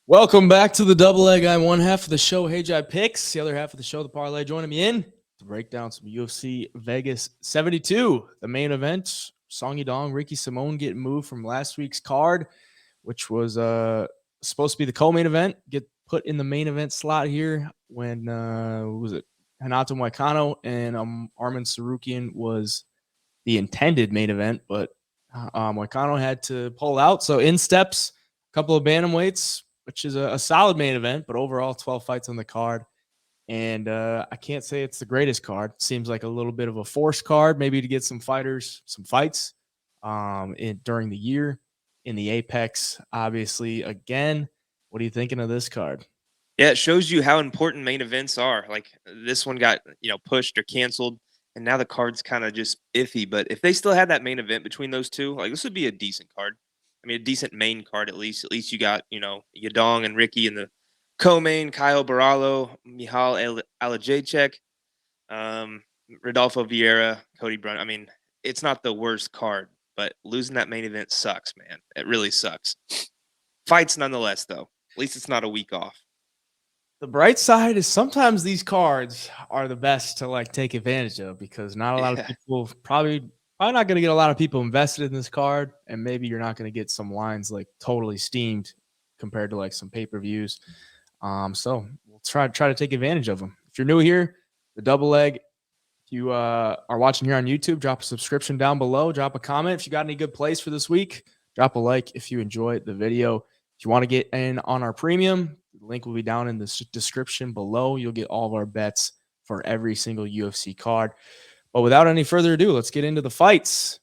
Welcome back to the double leg. I'm one half of the show, Hey Jai Picks. The other half of the show, the parlay. Joining me in to break down some UFC Vegas 72, the main event. Song Yadong, Ricky Simón getting moved from last week's card, which was supposed to be the co-main event, get put in the main event slot here when who was it? Renato Moicano and Arman Sarukian was the intended main event, but Moicano had to pull out. So in steps a couple of bantamweights, which is a solid main event, but overall 12 fights on the card. And I can't say it's the greatest card. Seems like a little bit of a forced card, maybe to get some fighters, some fights during the year in the Apex. Obviously, again, what are you thinking of this card? Yeah, it shows you how important main events are. Like this one got, pushed or canceled, and now the card's kind of just iffy. But if they still had that main event between those two, like this would be a decent card. I mean, a decent main card at least. At least you got, Yadong and Ricky in the co-main, Kyle Borralho, Michal Oleksiejczuk, Rodolfo Viera, Cody Brun. I mean, it's not the worst card, but losing that main event sucks, man. It really sucks. Fights nonetheless, though. At least it's not a week off. The bright side is sometimes these cards are the best to like take advantage of because not a lot of people probably not going to get a lot of people invested in this card, and maybe you're not going to get some lines like totally steamed compared to like some pay-per-views. So we'll try to take advantage of them. If you're new here, the double leg. If you are watching here on YouTube, drop a subscription down below. Drop a comment if you got any good plays for this week. Drop a like if you enjoyed the video. If you want to get in on our premium, the link will be down in the description below. You'll get all of our bets for every single UFC card. But without any further ado, let's get into the fights.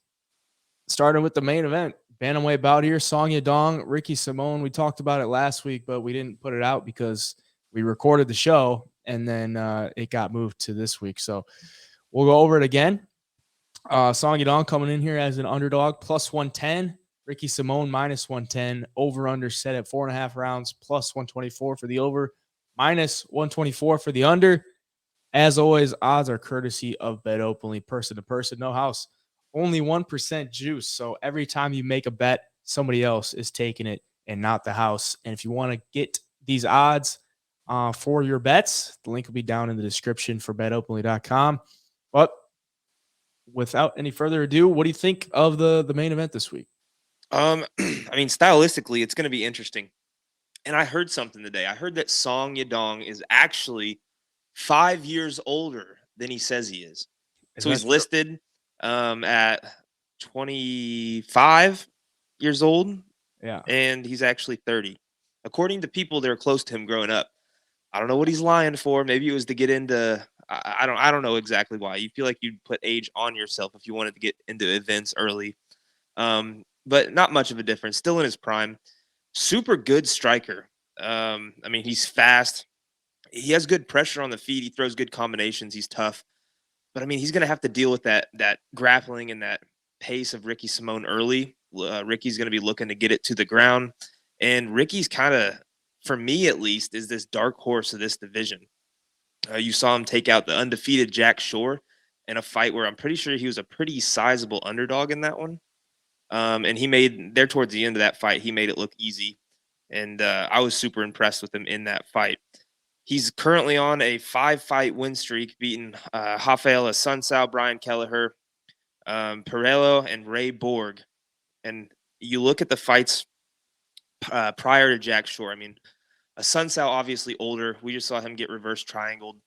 Starting with the main event. Bantamweight bout here, Song Yadong, Ricky Simón. We talked about it last week, but we didn't put it out because we recorded the show and then it got moved to this week. So we'll go over it again. Song Yadong coming in here as an underdog, plus 110. Ricky Simón, minus 110. Over-under set at 4.5 rounds, plus 124 for the over, minus 124 for the under. As always, odds are courtesy of BetOpenly, person to person, no house. Only 1% juice. So every time you make a bet, somebody else is taking it and not the house. And if you want to get these odds for your bets, the link will be down in the description for betopenly.com. But without any further ado, what do you think of the main event this week? I mean, stylistically, it's going to be interesting. And I heard something today. I heard that Song Yadong is actually 5 years older than he says he is. So he's listed at 25 years old. Yeah. And he's actually 30. According to people that are close to him growing up. I don't know what he's lying for. Maybe it was to get into I don't know exactly why. You feel like you'd put age on yourself if you wanted to get into events early. But not much of a difference. Still in his prime. Super good striker. I mean, he's fast. He has good pressure on the feet. He throws good combinations. He's tough. But I mean, he's going to have to deal with that grappling and that pace of Ricky Simón early. Ricky's going to be looking to get it to the ground. And Ricky's kind of, for me at least, is this dark horse of this division. You saw him take out the undefeated Jack Shore in a fight where I'm pretty sure he was a pretty sizable underdog in that one. And he made, there towards the end of that fight, he made it look easy. And I was super impressed with him in that fight. He's currently on a 5-fight win streak, beating Rafael Assunção, Brian Kelleher, Borralho, and Ray Borg. And you look at the fights prior to Jack Shore. I mean, Assunção obviously older. We just saw him get reverse triangled.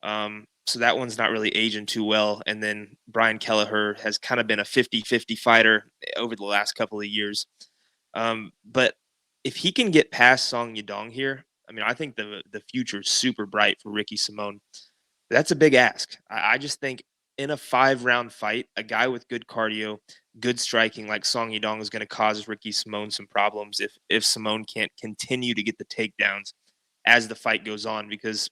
So that one's not really aging too well. And then Brian Kelleher has kind of been a 50-50 fighter over the last couple of years. But if he can get past Song Yadong here, I mean, I think the future is super bright for Ricky Simón. That's a big ask. I just think in a 5-round fight, a guy with good cardio, good striking like Song Yadong is going to cause Ricky Simón some problems if Simón can't continue to get the takedowns as the fight goes on, because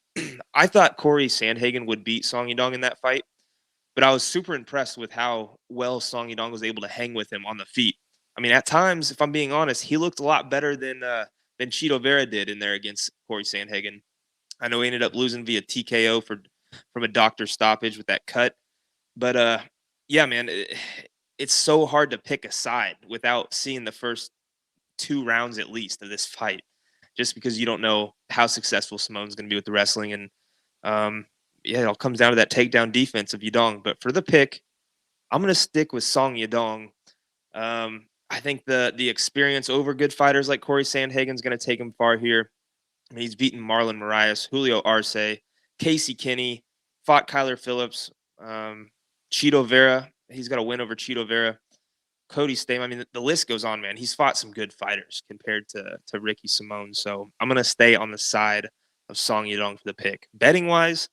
I thought Corey Sandhagen would beat Song Yadong in that fight, but I was super impressed with how well Song Yadong was able to hang with him on the feet. I mean, at times, if I'm being honest, he looked a lot better than Chito Vera did in there against Corey Sandhagen. I know he ended up losing via TKO from a doctor stoppage with that cut. But, yeah, man, it's so hard to pick a side without seeing the first 2 rounds at least of this fight. just because you don't know how successful Simone's going to be with the wrestling. And yeah, it all comes down to that takedown defense of Yadong. But for the pick, I'm going to stick with Song Yadong. I think the experience over good fighters like Corey Sandhagen's going to take him far here. I mean, he's beaten Marlon Moraes, Julio Arce, Casey Kinney, fought Kyler Phillips, Cheeto Vera. He's got a win over Cheeto Vera. Cody Stamen. I mean, the list goes on, man. He's fought some good fighters compared to Ricky Simone. So I'm going to stay on the side of Song Yadong for the pick. Betting wise,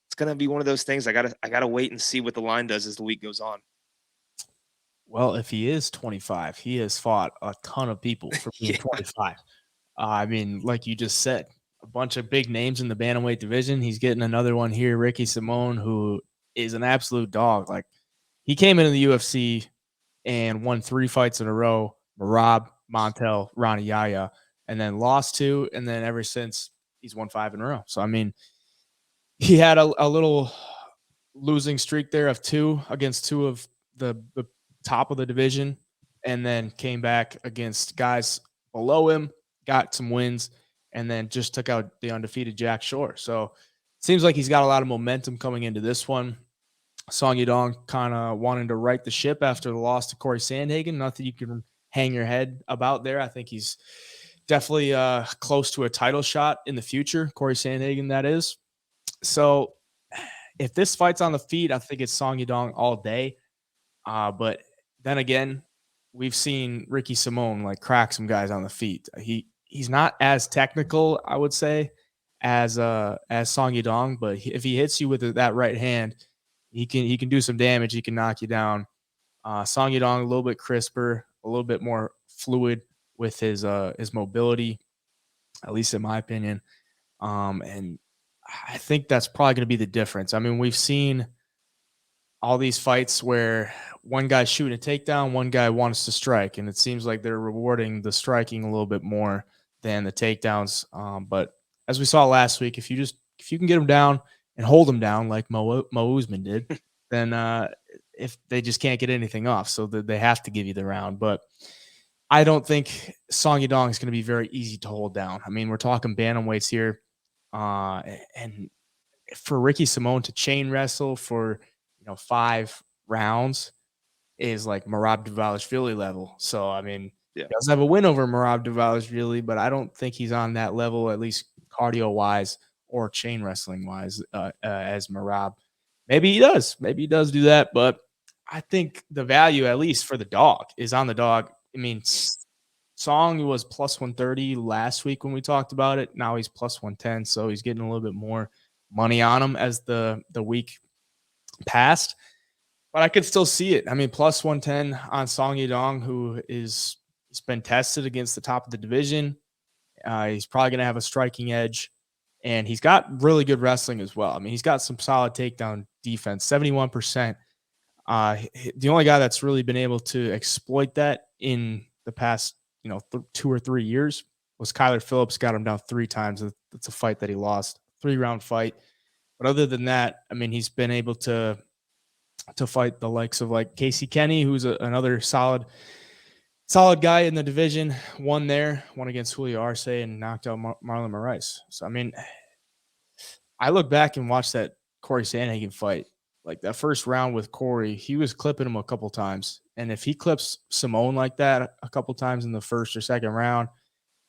it's going to be one of those things. I gotta wait and see what the line does as the week goes on. Well, if he is 25, he has fought a ton of people for being 25. I mean, like you just said, a bunch of big names in the bantamweight division. He's getting another one here, Ricky Simone, who is an absolute dog. Like, he came into the UFC and won 3 fights in a row, Merab, Montel, Ronnie Yaya, and then lost 2, and then ever since he's won 5 in a row. So, I mean, he had a little losing streak there of 2 against 2 of the top of the division, and then came back against guys below him, got some wins, and then just took out the undefeated Jack Shore. So it seems like he's got a lot of momentum coming into this one. Song Yadong kind of wanting to right the ship after the loss to Corey Sandhagen. Nothing you can hang your head about there. I think he's definitely close to a title shot in the future. Corey Sandhagen, that is. So if this fight's on the feet, I think it's Song Yadong all day. But then again, we've seen Ricky Simone like crack some guys on the feet. He's not as technical, I would say, as Song Yadong, but if he hits you with that right hand, he can do some damage. He can knock you down. Song Yadong a little bit crisper, a little bit more fluid with his mobility, at least in my opinion. And I think that's probably going to be the difference. I mean, we've seen all these fights where one guy's shooting a takedown, one guy wants to strike, and it seems like they're rewarding the striking a little bit more than the takedowns. But as we saw last week, if you can get them down and hold them down like Mo Usman did, then if they just can't get anything off, so they have to give you the round. But I don't think Song Yadong is going to be very easy to hold down. I mean, we're talking bantamweights here, and for Ricky Simone to chain wrestle for 5 rounds is like Merab Dvalishvili level. So, I mean, Yeah. he does have a win over Merab Dvalishvili, but I don't think he's on that level, at least cardio-wise or chain wrestling-wise, as Merab. Maybe he does. Maybe he does do that, but I think the value, at least for the dog, is on the dog. I mean, Song was plus 130 last week when we talked about it. Now he's plus 110, so he's getting a little bit more money on him as the week passed, but I could still see it. I mean, plus 110 on Song Yadong, he's been tested against the top of the division. He's probably going to have a striking edge, and he's got really good wrestling as well. I mean, he's got some solid takedown defense, 71%. The only guy that's really been able to exploit that in the past, 2 or 3 years was Kyler Phillips. Got him down 3 times. That's a fight that he lost, 3-round fight. But other than that, I mean, he's been able to fight the likes of like Casey Kenny, who's another solid guy in the division. Won against Julio Arce and knocked out Marlon Moraes. So, I mean, I look back and watch that Corey Sandhagen fight. Like that first round with Corey, he was clipping him a couple times. And if he clips Simone like that a couple times in the first or second round,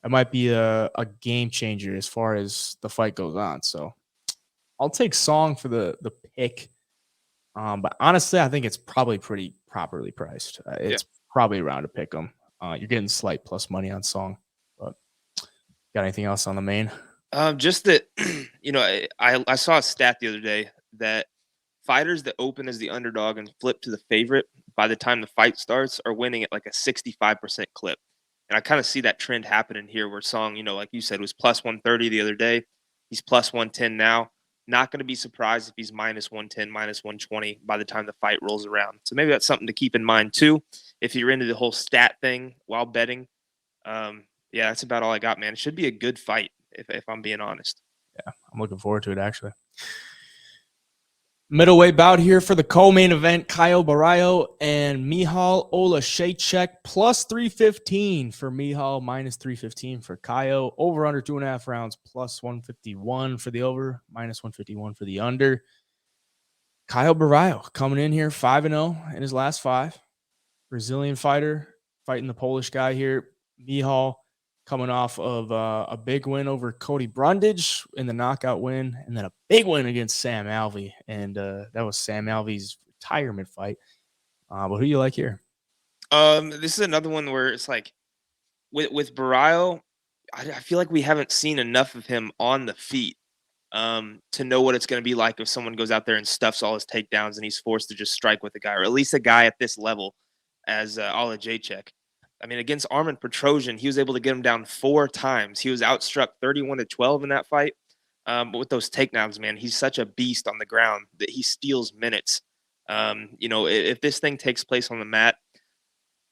it might be a game changer as far as the fight goes on. So I'll take Song for the pick. But honestly, I think it's probably pretty properly priced. It's probably around a pick 'em. You're getting slight plus money on Song. But got anything else on the main? Just that, I saw a stat the other day that fighters that open as the underdog and flip to the favorite by the time the fight starts are winning at like a 65% clip. And I kind of see that trend happening here where Song, like you said, was plus 130 the other day. He's plus 110 now. Not going to be surprised if he's minus 110, minus 120 by the time the fight rolls around. So maybe that's something to keep in mind too. If you're into the whole stat thing while betting, yeah, that's about all I got, man. It should be a good fight if I'm being honest. Yeah, I'm looking forward to it actually. Middleweight bout here for the co-main event, Borralho and Oleksiejczuk plus 315 for Michal, minus 315 for Caio. Over under 2.5 rounds, plus 151 for the over, minus 151 for the under. Borralho coming in here 5-0 in his last 5. Brazilian fighter fighting the Polish guy here. Michal coming off of a big win over Cody Brundage in the knockout win, and then a big win against Sam Alvey. And that was Sam Alvey's retirement fight. But who do you like here? This is another one where it's like with Borralho, I feel like we haven't seen enough of him on the feet to know what it's going to be like if someone goes out there and stuffs all his takedowns and he's forced to just strike with a guy, or at least a guy at this level as Oleksiejczuk. I mean, against Armin Petrosian, he was able to get him down 4 times. He was outstruck 31-12 in that fight. But with those takedowns, man, he's such a beast on the ground that he steals minutes. If this thing takes place on the mat,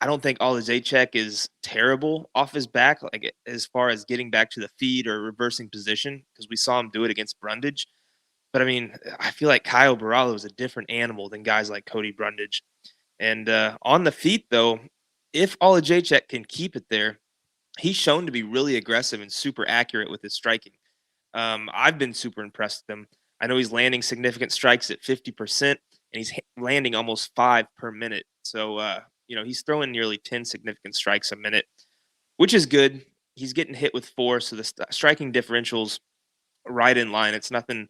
I don't think Oleksiejczuk is terrible off his back, like as far as getting back to the feet or reversing position, because we saw him do it against Brundage. But I mean, I feel like Borralho is a different animal than guys like Cody Brundage. And on the feet, though, if Oleksiejczuk can keep it there, he's shown to be really aggressive and super accurate with his striking. I've been super impressed with him. I know he's landing significant strikes at 50%, and he's landing almost 5 per minute. So, he's throwing nearly 10 significant strikes a minute, which is good. He's getting hit with 4, so the striking differential's right in line. It's nothing,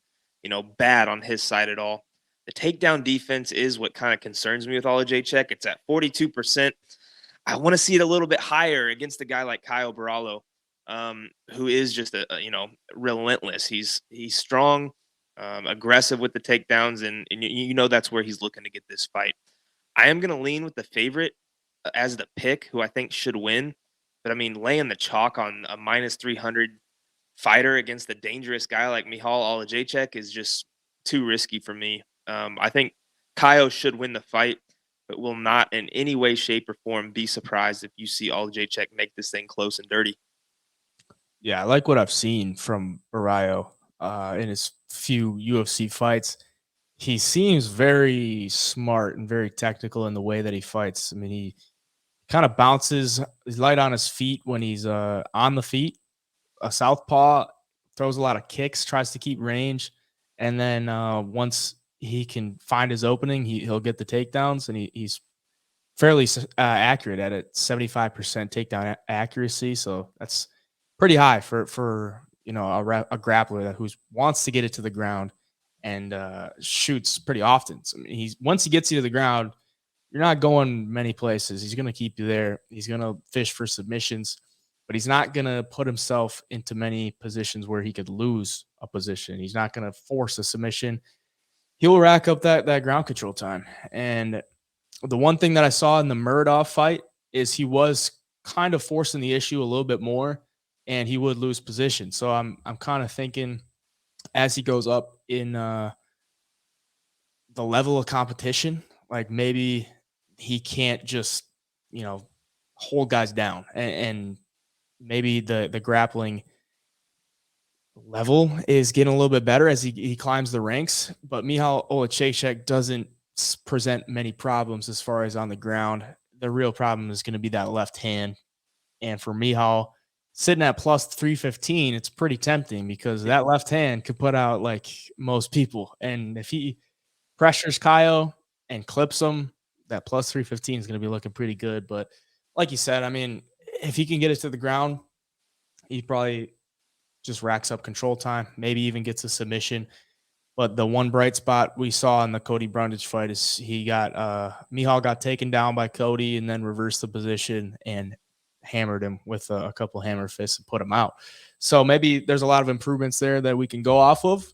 bad on his side at all. The takedown defense is what kind of concerns me with Oleksiejczuk. It's at 42%. I want to see it a little bit higher against a guy like Borralho, who is just relentless. He's strong, aggressive with the takedowns, and that's where he's looking to get this fight. I am going to lean with the favorite as the pick, who I think should win. But I mean, laying the chalk on a minus 300 fighter against a dangerous guy like Michal Oleksiejczuk is just too risky for me. I think Caio should win the fight, but will not in any way, shape, or form be surprised if you see Oleksiejczuk make this thing close and dirty. Yeah, I like what I've seen from Borralho in his few UFC fights. He seems very smart and very technical in the way that he fights. I mean, he kind of bounces. He's light on his feet when he's on the feet. A southpaw, throws a lot of kicks, tries to keep range, and then once he can find his opening, he'll get the takedowns, and he's fairly accurate at it, 75% takedown accuracy. So that's pretty high for a grappler that wants to get it to the ground and shoots pretty often. So, I mean, once he gets you to the ground, you're not going many places. He's going to keep you there. He's going to fish for submissions, but he's not going to put himself into many positions where he could lose a position. He's not going to force a submission. He'll rack up that ground control time. And the one thing that I saw in the Muradov fight is he was kind of forcing the issue a little bit more, and he would lose position. So I'm kind of thinking as he goes up in the level of competition, like maybe he can't just, hold guys down, and maybe the grappling level is getting a little bit better as he climbs the ranks. But Michal Oleksiejczuk doesn't present many problems as far as on the ground. The real problem is going to be that left hand. And for Michal, sitting at plus 315, it's pretty tempting because that left hand could put out like most people. And if he pressures Caio and clips him, that plus 315 is going to be looking pretty good. But like you said, I mean, if he can get it to the ground, he probably just racks up control time, maybe even gets a submission. But the one bright spot we saw in the Cody Brundage fight is Michal got taken down by Cody and then reversed the position and hammered him with a couple hammer fists and put him out. So maybe there's a lot of improvements there that we can go off of.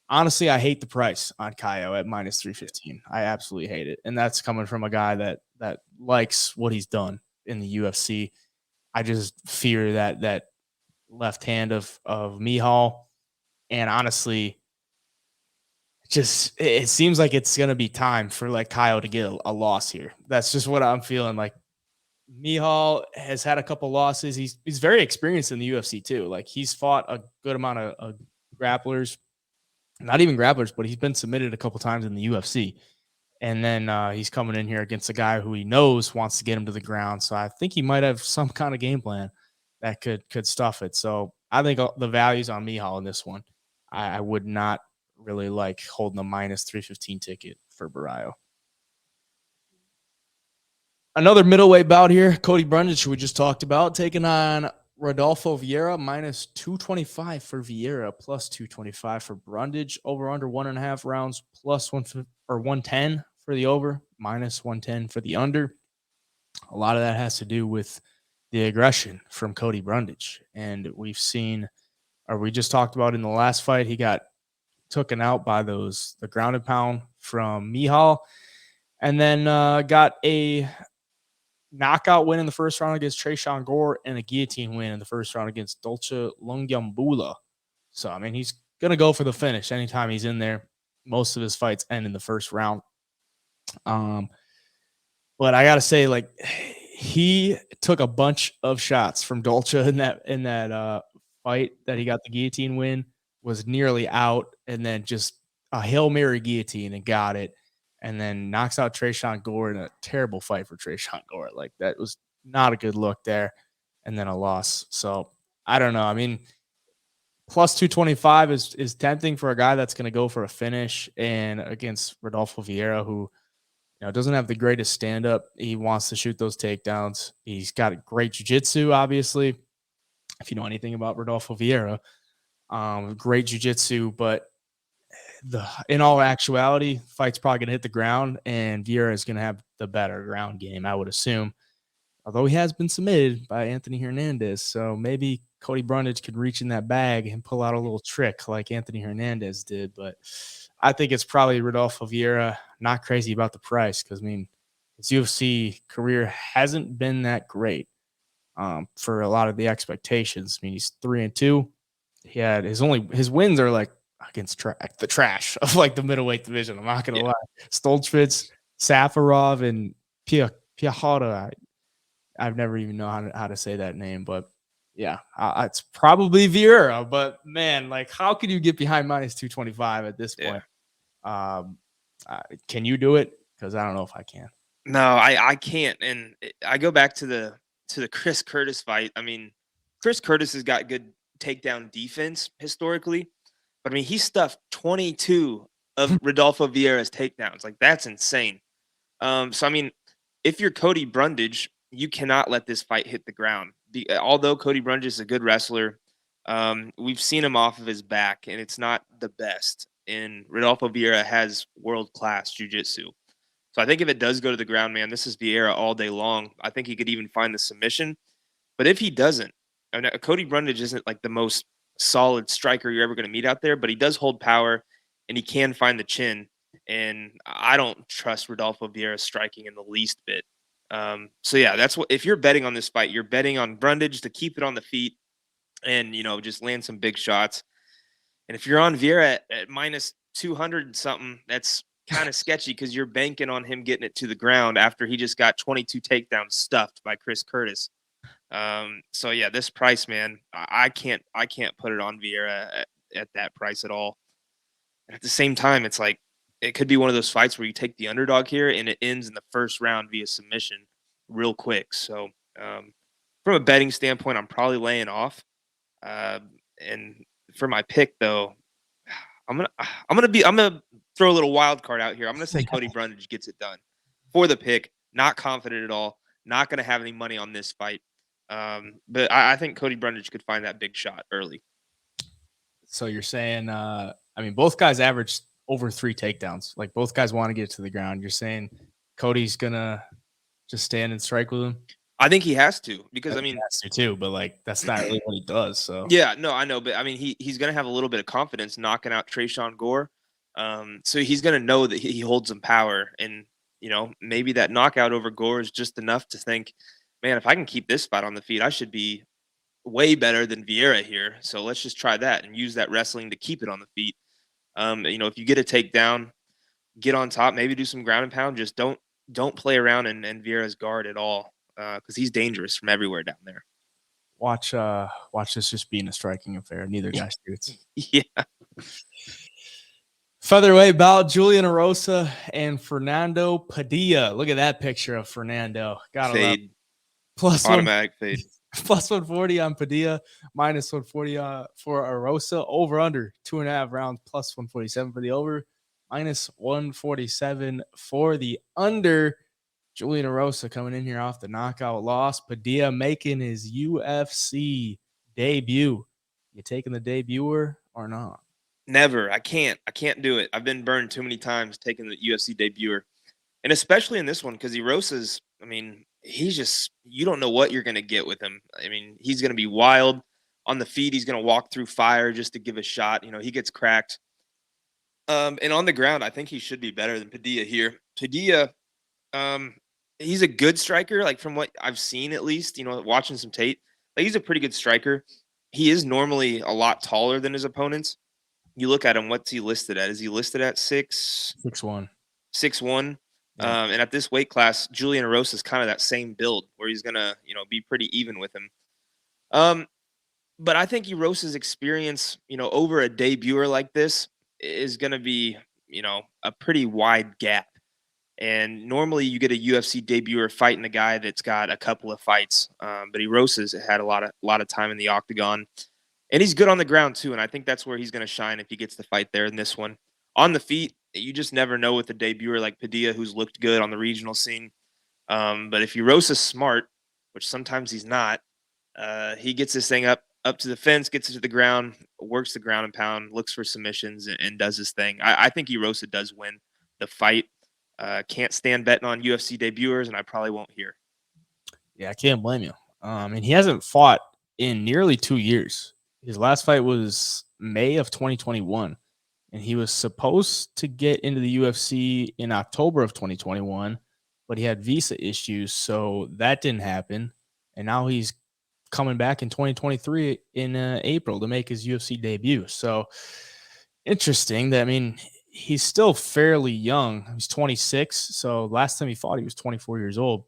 Honestly, I hate the price on Caio at minus 315. I absolutely hate it. And that's coming from a guy that likes what he's done in the UFC. I just fear that left hand of Michal. And honestly, it seems like it's going to be time for like Caio to get a loss here. That's just what I'm feeling. Like Michal has had a couple losses. He's very experienced in the UFC too. Like he's fought a good amount of grapplers not even grapplers, but he's been submitted a couple times in the UFC. And then he's coming in here against a guy who he knows wants to get him to the ground. So I think he might have some kind of game plan that could stuff it. So I think the value's on Michal in this one. I would not really like holding the minus 315 ticket for Borralho. Another middleweight bout here. Cody Brundage, who we just talked about, taking on Rodolfo Viera, minus 225 for Viera, plus 225 for Brundage. Over under 1.5 rounds, plus 110 for the over, minus 110 for the under. A lot of that has to do with the aggression from Cody Brundage. And we've seen, or we just talked about in the last fight, he got taken out by the ground and pound from Michal, and then got a knockout win in the first round against Tresean Gore and a guillotine win in the first round against Dolce Lungiambula. So, I mean, he's going to go for the finish anytime he's in there. Most of his fights end in the first round. But I got to say, like, he took a bunch of shots from Dolce in that fight that he got the guillotine win, was nearly out, and then just a Hail Mary guillotine and got it. And then knocks out Tresean Gore in a terrible fight for Tresean Gore. Like, that was not a good look there. And then a loss. So I don't know. I mean, plus 225 is tempting for a guy that's going to go for a finish, and against Rodolfo Viera, who doesn't have the greatest stand up. He wants to shoot those takedowns. He's got great jiu-jitsu, obviously. If you know anything about Rodolfo Viera, great jiu-jitsu, but in all actuality, fight's probably going to hit the ground, and Viera is going to have the better ground game, I would assume. Although he has been submitted by Anthony Hernandez, so maybe Cody Brundage could reach in that bag and pull out a little trick like Anthony Hernandez did. But I think it's probably Rodolfo Viera. Not crazy about the price because, I mean, his UFC career hasn't been that great for a lot of the expectations. I mean, he's 3-2. He had his wins are like against the trash of like the middleweight division. I'm not gonna lie. Stoltzfus, Safarov, and Piahara. I've never even known how to say that name, but yeah, it's probably Viera. But man, like, how can you get behind minus 225 at this point? Can you do it? Because I don't know if I can. No, I can't. And I go back to the Chris Curtis fight. I mean, Chris Curtis has got good takedown defense historically, but I mean, he stuffed 22 of Rodolfo Viera's takedowns. Like, that's insane. So I mean, if you're Cody Brundage, you cannot let this fight hit the ground. Although Cody Brundage is a good wrestler, we've seen him off of his back, and it's not the best. And Rodolfo Viera has world-class jiu-jitsu. So I think if it does go to the ground, man, this is Viera all day long. I think he could even find the submission. But if he doesn't, I mean, Cody Brundage isn't like the most solid striker you're ever going to meet out there, but he does hold power, and he can find the chin. And I don't trust Rodolfo Viera striking in the least bit. So yeah, that's what, if you're betting on this fight, you're betting on Brundage to keep it on the feet and, just land some big shots. And if you're on Viera at minus 200 something, that's kind of sketchy because you're banking on him getting it to the ground after he just got 22 takedowns stuffed by Chris Curtis. So yeah, this price, man, I can't put it on Viera at that price at all. And at the same time, it's like, it could be one of those fights where you take the underdog here and it ends in the first round via submission real quick. So from a betting standpoint, I'm probably laying off. And for my pick, though, I'm gonna throw a little wild card out here. I'm gonna say Cody Brundage gets it done for the pick. Not confident at all. Not gonna have any money on this fight. But I think Cody Brundage could find that big shot early. So you're saying, I mean, both guys averaged over 3 takedowns. Like, both guys want to get to the ground. You're saying Cody's gonna just stand and strike with him? I think he has to, because I mean, he has to too, but like, that's not really what he does. So yeah, no, I know, but I mean, he's gonna have a little bit of confidence knocking out Tresean Gore. So he's gonna know that he holds some power, and maybe that knockout over Gore is just enough to think, man, if I can keep this fight on the feet, I should be way better than Viera here. So let's just try that and use that wrestling to keep it on the feet. If you get a takedown, get on top, maybe do some ground and pound. Just don't play around in Viera's guard at all, because he's dangerous from everywhere down there. Watch this just being a striking affair. Neither guy shoots. Yeah. Featherweight bout, Julian Erosa and Fernando Padilla. Look at that picture of Fernando. Gotta love Fade. plus Automatic fade. plus 140 on Padilla, minus 140 for Erosa. Over under 2.5 rounds, plus 147 for the over, minus 147 for the under. Julian Erosa coming in here off the knockout loss. Padilla making his UFC debut. You taking the debuter or not? Never. I can't do it. I've been burned too many times taking the UFC debuter. And especially in this one, because Erosa's, I mean, he's just, you don't know what you're going to get with him. I mean, he's going to be wild on the feet. He's going to walk through fire just to give a shot. You know, he gets cracked. And on the ground, I think he should be better than Padilla here. Padilla, he's a good striker, like from what I've seen at least, you know, watching some tape. Like, he's a pretty good striker. He is normally a lot taller than his opponents. You look at him, what's he listed at? Is he listed at 6'1"? 6'1"? Yeah. And at this weight class, Julian Erosa is kind of that same build where he's going to, you know, be pretty even with him. But I think Erosa's experience, you know, over a debuter like this is going to be, you know, a pretty wide gap. And normally you get a UFC debuter fighting a guy that's got a couple of fights. But Erosa's had a lot of time in the octagon. And he's good on the ground too, and I think that's where he's going to shine if he gets the fight there in this one. On the feet, you just never know with a debuter like Padilla, who's looked good on the regional scene. But if Erosa's smart, which sometimes he's not, he gets this thing up to the fence, gets it to the ground, works the ground and pound, looks for submissions, and does his thing. I think Erosa does win the fight. Can't stand betting on UFC debuters, and I probably won't here. Yeah, I can't blame you. And he hasn't fought in nearly 2 years. His last fight was May of 2021, and he was supposed to get into the UFC in October of 2021, but he had visa issues, so that didn't happen. And now he's coming back in 2023 in April to make his UFC debut. So interesting that, I mean, he's still fairly young. He's 26, so last time he fought, he was 24 years old.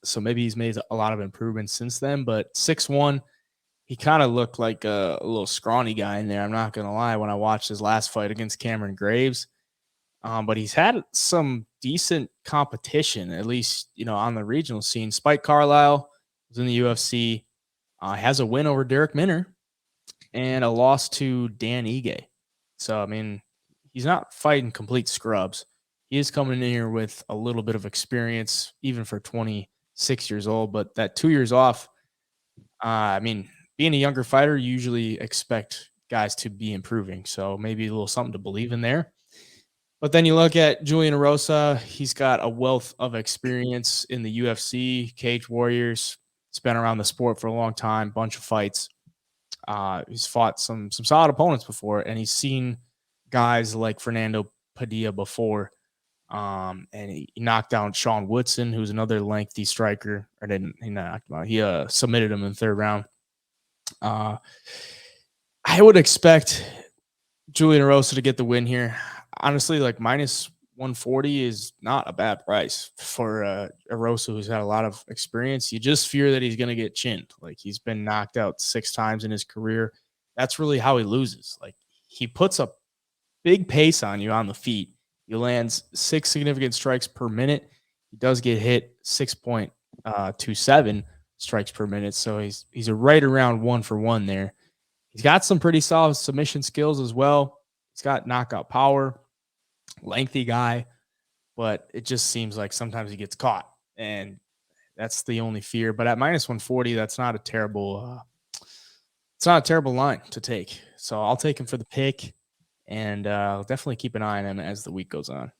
So maybe he's made a lot of improvements since then, but 6'1", he kind of looked like a little scrawny guy in there. I'm not going to lie when I watched his last fight against Cameron Graves. But he's had some decent competition, at least, you know, on the regional scene. Spike Carlisle was in the UFC, has a win over Derek Minner and a loss to Dan Ige. So, I mean, he's not fighting complete scrubs. He is coming in here with a little bit of experience, even for 26 years old. But that 2 years off, I mean, being a younger fighter, you usually expect guys to be improving. So maybe a little something to believe in there. But then you look at Julian Erosa, he's got a wealth of experience in the UFC, Cage Warriors. He's been around the sport for a long time, bunch of fights. He's fought some solid opponents before, and he's seen guys like Fernando Padilla before. And he knocked down Sean Woodson, who's another lengthy striker. Or didn't he knocked him out? He submitted him in the third round. I would expect Julian Erosa to get the win here. Honestly, like minus 140 is not a bad price for Erosa, who's had a lot of experience. You just fear that he's going to get chinned. Like, he's been knocked out 6 times in his career. That's really how he loses. Like, he puts a big pace on you on the feet. He lands 6 significant strikes per minute. He does get hit 6.27 strikes per minute. So he's right around 1 for 1 there. He's got some pretty solid submission skills as well. He's got knockout power, lengthy guy, but it just seems like sometimes he gets caught, and that's the only fear. But at minus 140, that's not a terrible it's not a terrible line to take. So I'll take him for the pick, and I'll definitely keep an eye on him as the week goes on.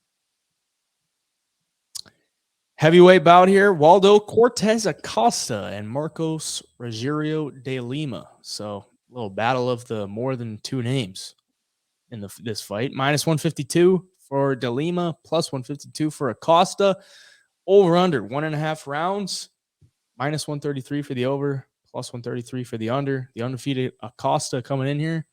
Heavyweight bout here, Waldo Cortes Acosta and Marcos Rogerio de Lima. So a little battle of the more than 2 names in this fight. Minus 152 for de Lima, plus 152 for Acosta. Over under 1.5 rounds. Minus 133 for the over, plus 133 for the under. The undefeated Acosta coming in here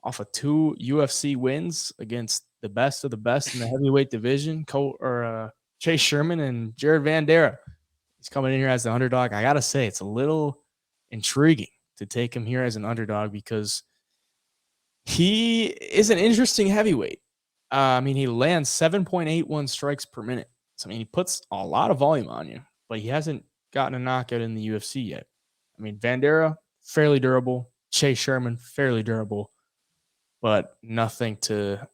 off of 2 UFC wins against the best of the best in the heavyweight division. Chase Sherman and Jared Vanderaa. He's coming in here as the underdog. I got to say, it's a little intriguing to take him here as an underdog because he is an interesting heavyweight. I mean, he lands 7.81 strikes per minute. So, I mean, he puts a lot of volume on you, but he hasn't gotten a knockout in the UFC yet. I mean, Vandera, fairly durable. Chase Sherman, fairly durable, but nothing to,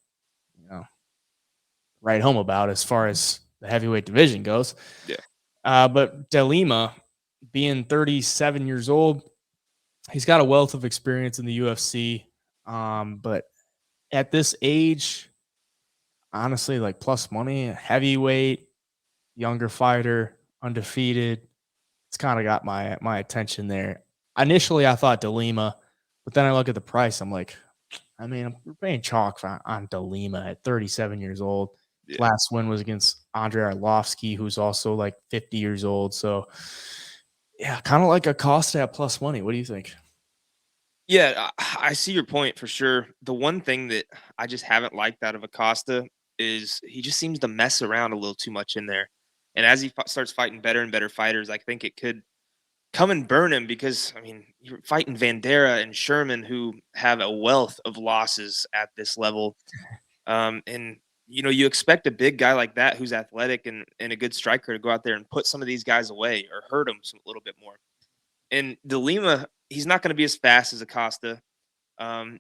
write home about as far as the heavyweight division goes. Yeah. But De Lima, being 37 years old, he's got a wealth of experience in the UFC. But at this age, honestly, like plus money, heavyweight, younger fighter, undefeated. It's kind of got my attention there. Initially, I thought De Lima, but then I look at the price. I'm like, I mean, we're paying chalk on De Lima at 37 years old. Yeah. Last win was against Andrei Arlovsky, who's also like 50 years old. So, yeah, kind of like Acosta at plus money. What do you think? Yeah, I see your point for sure. The one thing that I just haven't liked out of Acosta is he just seems to mess around a little too much in there. And as he starts fighting better and better fighters, I think it could come and burn him because, I mean, you're fighting Vandera and Sherman, who have a wealth of losses at this level. And, you expect a big guy like that who's athletic and a good striker to go out there and put some of these guys away or hurt them a little bit more. And De Lima, he's not going to be as fast as Acosta.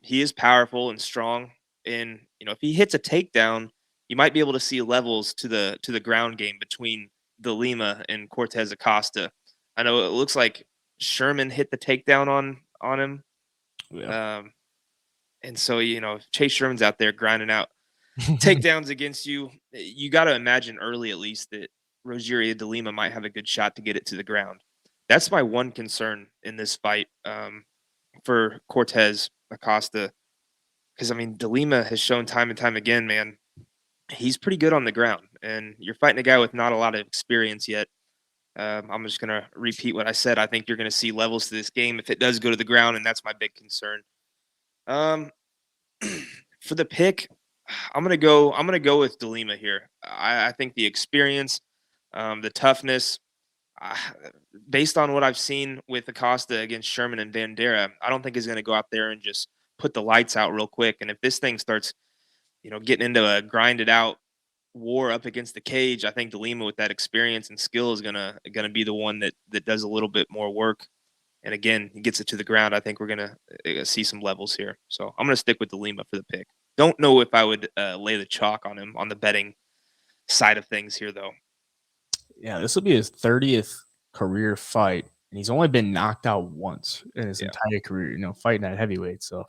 He is powerful and strong, and if he hits a takedown, you might be able to see levels to the ground game between De Lima and Cortes Acosta. I know it looks like Sherman hit the takedown on him, Yeah. and so if Chase Sherman's out there grinding out takedowns against you. You got to imagine early, at least, that Rogerio De Lima might have a good shot to get it to the ground. That's my one concern in this fight for Cortes Acosta, because I mean, De Lima has shown time and time again, man, he's pretty good on the ground, and you're fighting a guy with not a lot of experience yet. I'm just gonna repeat what I said. I think you're gonna see levels to this game if it does go to the ground, and that's my big concern. For the pick, I'm gonna go with De Lima here. I think the experience, the toughness, uh, based on what I've seen with Acosta against Sherman and Vandera, I don't think he's gonna go out there and just put the lights out real quick. And if this thing starts, getting into a grinded out war up against the cage, I think De Lima with that experience and skill is gonna be the one that does a little bit more work. And again, he gets it to the ground. I think we're gonna see some levels here. So I'm gonna stick with De Lima for the pick. Don't know if I would lay the chalk on him on the betting side of things here, though. Yeah, this will be his 30th career fight, and he's only been knocked out once in his entire career, fighting at heavyweight. So,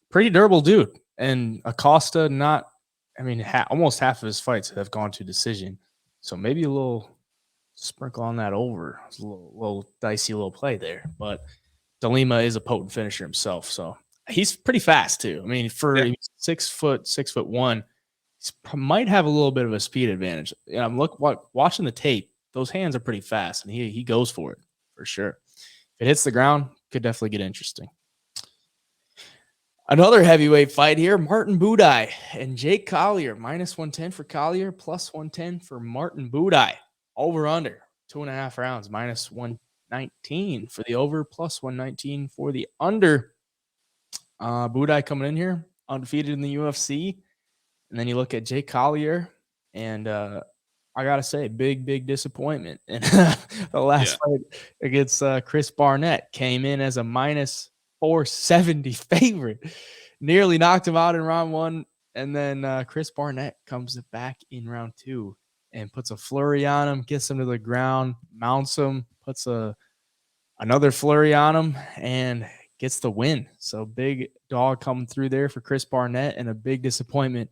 pretty durable dude. And Acosta, almost half of his fights have gone to decision. So maybe a little sprinkle on that over. It's a little dicey little play there. But De Lima is a potent finisher himself. So he's pretty fast too. I mean, for 6'1", he might have a little bit of a speed advantage. I'm watching the tape. Those hands are pretty fast, and he goes for it for sure. If it hits the ground, could definitely get interesting. Another heavyweight fight here, Martin Buday and Jake Collier, -110 for Collier, +110 for Martin Buday. Over under 2.5 rounds, -119 for the over, +119 for the under. Buday coming in here, undefeated in the UFC. And then you look at Jake Collier, and I got to say, big disappointment. And the last fight against Chris Barnett came in as a -470 favorite. Nearly knocked him out in round one. And then Chris Barnett comes back in round two and puts a flurry on him, gets him to the ground, mounts him, puts another flurry on him, and gets the win. So big dog coming through there for Chris Barnett, and a big disappointment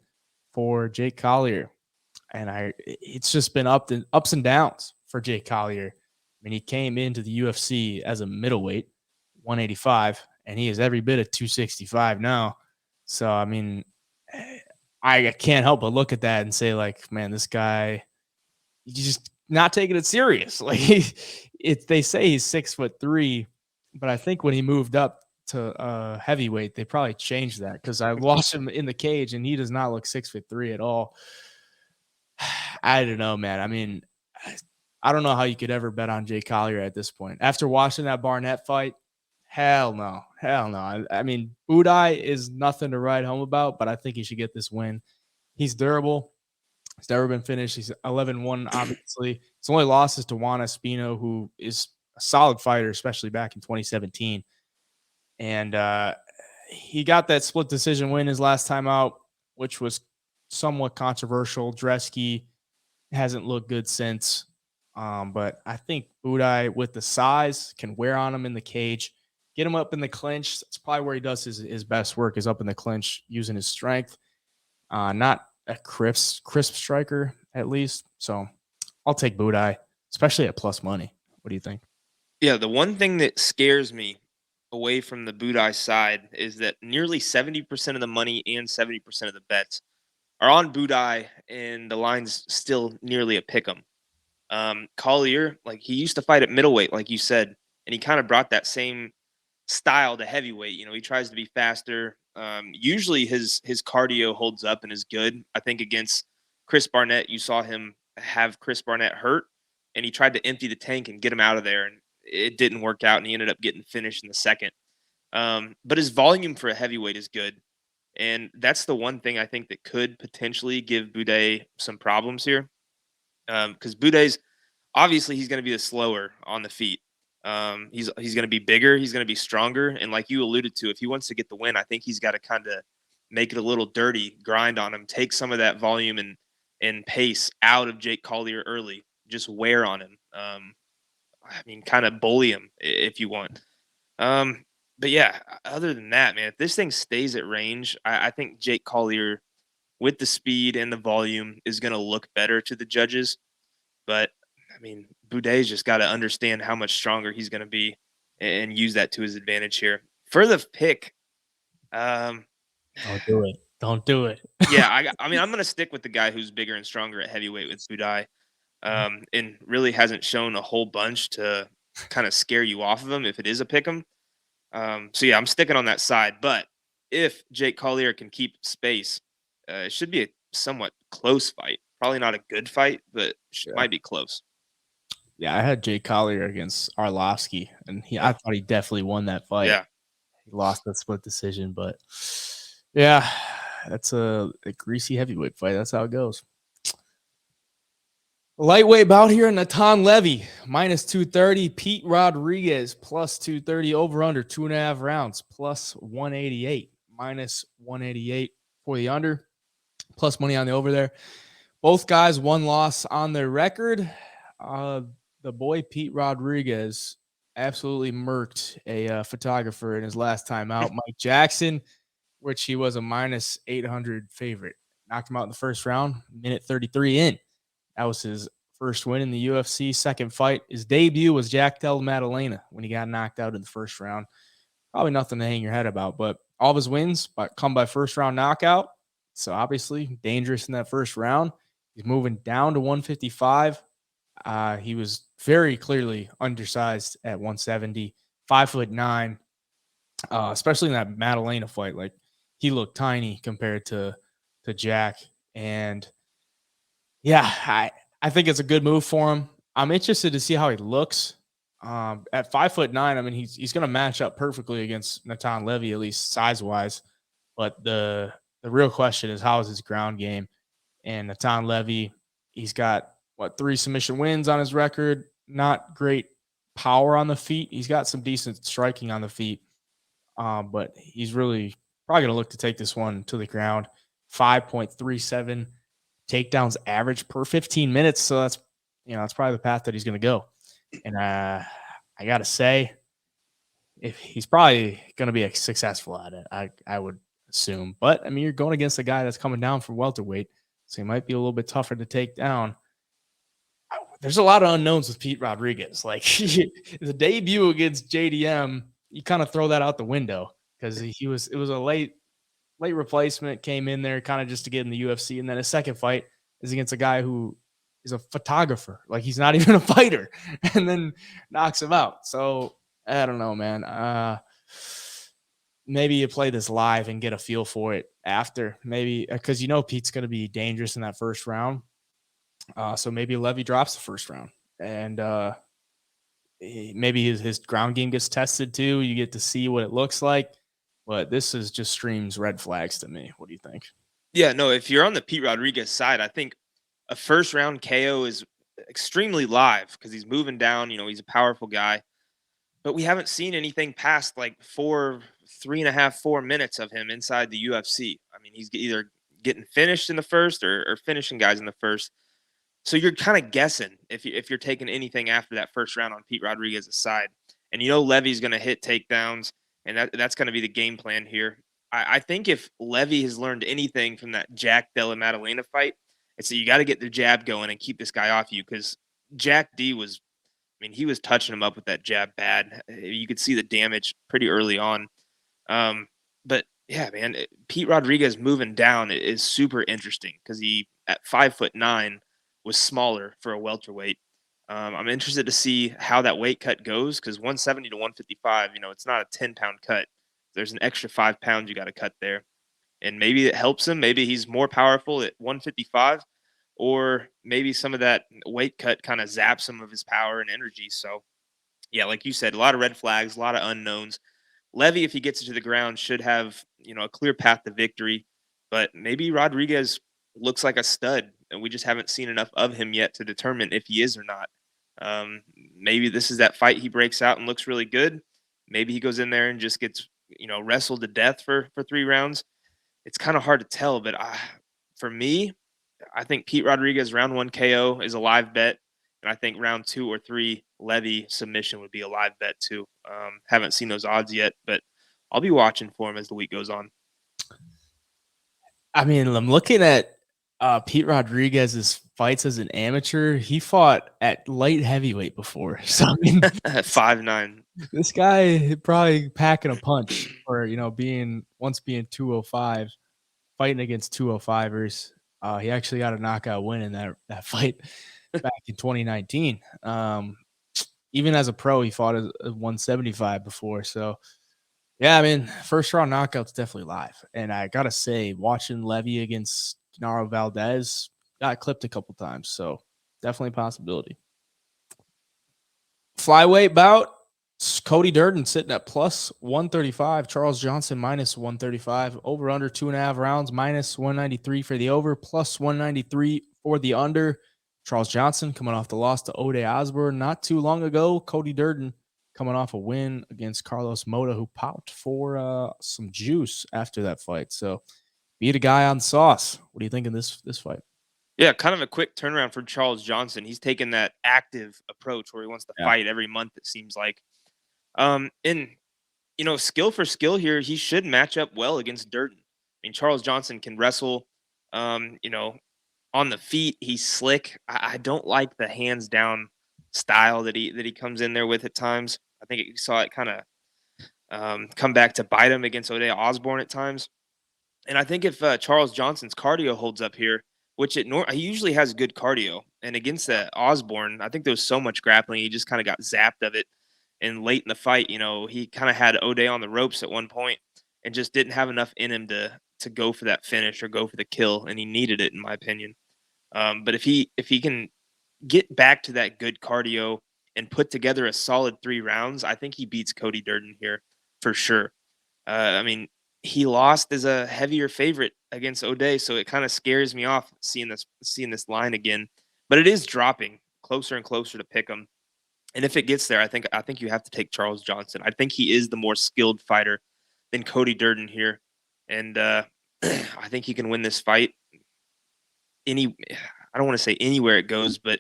for Jake Collier. And it's just been ups and downs for Jake Collier. I mean, he came into the UFC as a middleweight, 185, and he is every bit of 265 now. So, I mean, I can't help but look at that and say, like, man, this guy, he's just not taking it serious. Like, they say he's 6'3", but I think when he moved up to heavyweight, they probably changed that, because I watched him in the cage and he does not look 6'3" at all. I don't know, man. I mean, I don't know how you could ever bet on Jake Collier at this point. After watching that Barnett fight, Hell no. Hell no. I mean, Buday is nothing to write home about, but I think he should get this win. He's durable. He's never been finished. He's 11-1, obviously. His only loss is to Juan Espino, who is a solid fighter, especially back in 2017. And he got that split decision win his last time out, which was somewhat controversial. Dresky hasn't looked good since. But I think Buday, with the size, can wear on him in the cage, get him up in the clinch. That's probably where he does his best work, is up in the clinch using his strength. Not a crisp striker, at least. So I'll take Buday, especially at plus money. What do you think? Yeah, the one thing that scares me away from the Buday side is that nearly 70% of the money and 70% of the bets are on Buday, and the line's still nearly a pick 'em. Collier, like, he used to fight at middleweight, like you said, and he kind of brought that same style to heavyweight. You know, he tries to be faster. Usually his cardio holds up and is good. I think against Chris Barnett, you saw him have Chris Barnett hurt, and he tried to empty the tank and get him out of there, and it didn't work out, and he ended up getting finished in the second. But his volume for a heavyweight is good, and that's the one thing I think that could potentially give Buday some problems here. Because Buday's obviously he's going to be the slower on the feet. He's going to be bigger, he's going to be stronger, and like you alluded to, if he wants to get the win, I think he's got to kind of make it a little dirty, grind on him, take some of that volume and pace out of Jake Collier early, just wear on him. I mean, kind of bully him if you want. But yeah, other than that, man, if this thing stays at range, I think Jake Collier, with the speed and the volume, is going to look better to the judges. But I mean, Boudet's just got to understand how much stronger he's going to be and use that to his advantage here. For the pick, Don't do it. Don't do it. yeah, I mean, I'm going to stick with the guy who's bigger and stronger at heavyweight with Buday, and really hasn't shown a whole bunch to kind of scare you off of him if it is a pick 'em. So yeah, I'm sticking on that side. But if Jake Collier can keep space, it should be a somewhat close fight. Probably not a good fight, but might be close. Yeah, I had Jake Collier against Arlovsky, and I thought he definitely won that fight. Yeah. He lost that split decision, but yeah, that's a greasy heavyweight fight. That's how it goes. Lightweight bout here, Natan Levy, minus 230. Pete Rodriguez, plus 230. Over under 2.5 rounds, plus 188. Minus 188 for the under. Plus money on the over there. Both guys, one loss on their record. The boy Pete Rodriguez absolutely murked a photographer in his last time out, Mike Jackson, which he was a minus 800 favorite. Knocked him out in the first round, minute 33 in. That was his first win in the UFC. Second fight, his debut was Jack Del Maddalena when he got knocked out in the first round. Probably nothing to hang your head about, but all of his wins come by first round knockout. So obviously dangerous in that first round. He's moving down to 155. He was very clearly undersized at 170, 5'9", especially in that Maddalena fight. Like, he looked tiny compared to Jack. And yeah, I think it's a good move for him. I'm interested to see how he looks. At 5'9", I mean, he's going to match up perfectly against Natan Levy, at least size-wise. But the real question is, how is his ground game? And Natan Levy, he's got, 3 submission wins on his record. Not great power on the feet. He's got some decent striking on the feet. But he's really probably going to look to take this one to the ground. 5.37 takedowns average per 15 minutes. So that's probably the path that he's going to go. And I got to say, if he's probably going to be successful at it, I would assume. But I mean, you're going against a guy that's coming down from welterweight, so he might be a little bit tougher to take down. There's a lot of unknowns with Pete Rodriguez. Like, the debut against JDM, you kind of throw that out the window because it was a late replacement, came in there kind of just to get in the UFC. And then his second fight is against a guy who is a photographer. Like, he's not even a fighter, and then knocks him out. So I don't know, man. Maybe you play this live and get a feel for it after, maybe, because Pete's going to be dangerous in that first round. So maybe Levy drops the first round, and maybe his ground game gets tested too. You get to see what it looks like. But this is just streams red flags to me. What do you think? Yeah, no, if you're on the Pete Rodriguez side, I think a first round KO is extremely live because he's moving down. He's a powerful guy, but we haven't seen anything past like 3.5, 4 minutes of him inside the UFC. I mean, he's either getting finished in the first or finishing guys in the first. So you're kind of guessing if you're taking anything after that first round on Pete Rodriguez's side, and Levy's going to hit takedowns, and that's going to be the game plan here. I think if Levy has learned anything from that Jack Della Maddalena fight, it's that you got to get the jab going and keep this guy off you because Jack D was, I mean, he was touching him up with that jab bad. You could see the damage pretty early on. But yeah, man, Pete Rodriguez moving down is super interesting because he at 5'9" was smaller for a welterweight. I'm interested to see how that weight cut goes because 170 to 155, it's not a 10-pound cut. There's an extra 5 pounds you got to cut there. And maybe it helps him. Maybe he's more powerful at 155, or maybe some of that weight cut kind of zaps some of his power and energy. So, yeah, like you said, a lot of red flags, a lot of unknowns. Levy, if he gets it to the ground, should have, a clear path to victory. But maybe Rodriguez looks like a stud, and we just haven't seen enough of him yet to determine if he is or not. Maybe this is that fight he breaks out and looks really good. Maybe he goes in there and just gets, wrestled to death for 3 rounds. It's kind of hard to tell, but for me, I think Pete Rodriguez round 1 KO is a live bet. And I think round 2 or 3 Levy submission would be a live bet too. Haven't seen those odds yet, but I'll be watching for him as the week goes on. I mean, I'm looking at Pete Rodriguez's fights as an amateur. He fought at light heavyweight before. So, I mean, at 5'9". This guy probably packing a punch for, being 205, fighting against 205ers. He actually got a knockout win in that fight back in 2019. Even as a pro, he fought at 175 before. So, yeah, I mean, first round knockout's definitely live. And I got to say, watching Levy against Genaro Valdez got clipped a couple times. So, definitely a possibility. Flyweight bout. Cody Durden sitting at plus 135. Charles Johnson minus 135. Over under 2.5 rounds, minus 193 for the over, plus 193 for the under. Charles Johnson coming off the loss to Ode Osborne not too long ago. Cody Durden coming off a win against Carlos Mota, who popped for some juice after that fight. So beat a guy on sauce. What do you think of this fight? Yeah, kind of a quick turnaround for Charles Johnson. He's taken that active approach where he wants to fight every month, it seems like. And skill for skill here, he should match up well against Durden. I mean, Charles Johnson can wrestle. On the feet, he's slick. I don't like the hands down style that he comes in there with at times. I think you saw it kind of come back to bite him against Ode Osborne at times. And I think if Charles Johnson's cardio holds up here, which he usually has good cardio, and against that Osborne, I think there was so much grappling, he just kind of got zapped of it. And late in the fight, he kind of had Ode on the ropes at one point and just didn't have enough in him to go for that finish or go for the kill, and he needed it, in my opinion. But if he can get back to that good cardio and put together a solid 3 rounds, I think he beats Cody Durden here for sure. I mean, he lost as a heavier favorite against Ode, so it kind of scares me off seeing this line again. But it is dropping closer and closer to pick him. And if it gets there, I think you have to take Charles Johnson. I think he is the more skilled fighter than Cody Durden here, and I think he can win this fight. I don't want to say anywhere it goes, but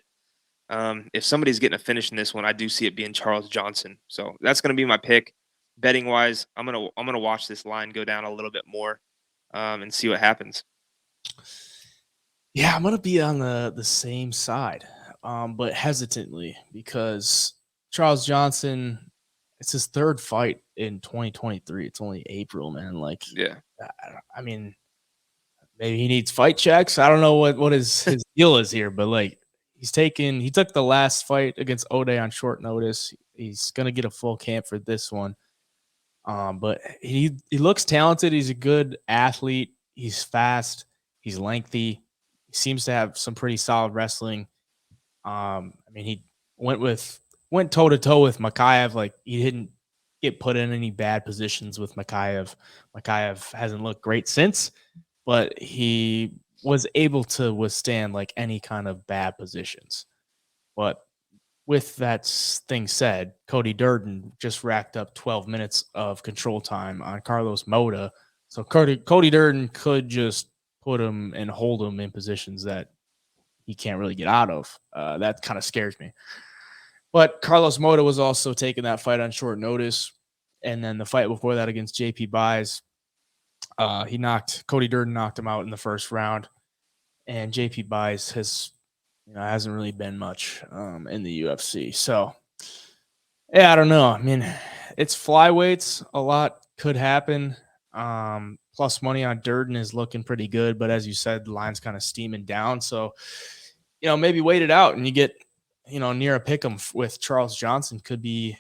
if somebody's getting a finish in this one, I do see it being Charles Johnson. So that's going to be my pick. Betting wise, I'm gonna watch this line go down a little bit more and see what happens. Yeah, I'm gonna be on the same side. But hesitantly because Charles Johnson, it's his 3rd fight in 2023. It's only April, man. Like, yeah, I mean, maybe he needs fight checks. I don't know what his deal is here, but like he took the last fight against Ode on short notice. He's gonna get a full camp for this one. But he looks talented. He's a good athlete. He's fast. He's lengthy. He seems to have some pretty solid wrestling. I mean, he went with went toe-to-toe with Mikhaev. Like, he didn't get put in any bad positions with Mikhaev. Mikhaev hasn't looked great since, but he was able to withstand like any kind of bad positions. But with that thing said, Cody Durden just racked up 12 minutes of control time on Carlos Moda. So Cody Durden could just put him and hold him in positions that he can't really get out of. That kind of scares me. But Carlos Moda was also taking that fight on short notice. And then the fight before that against JP Buys, Cody Durden knocked him out in the first round. And JP Buys hasn't really been much in the UFC. So, yeah, I don't know. I mean, it's flyweights. A lot could happen. Plus money on Durden is looking pretty good. But as you said, the line's kind of steaming down. So, maybe wait it out and you get, near a pick 'em with Charles Johnson could be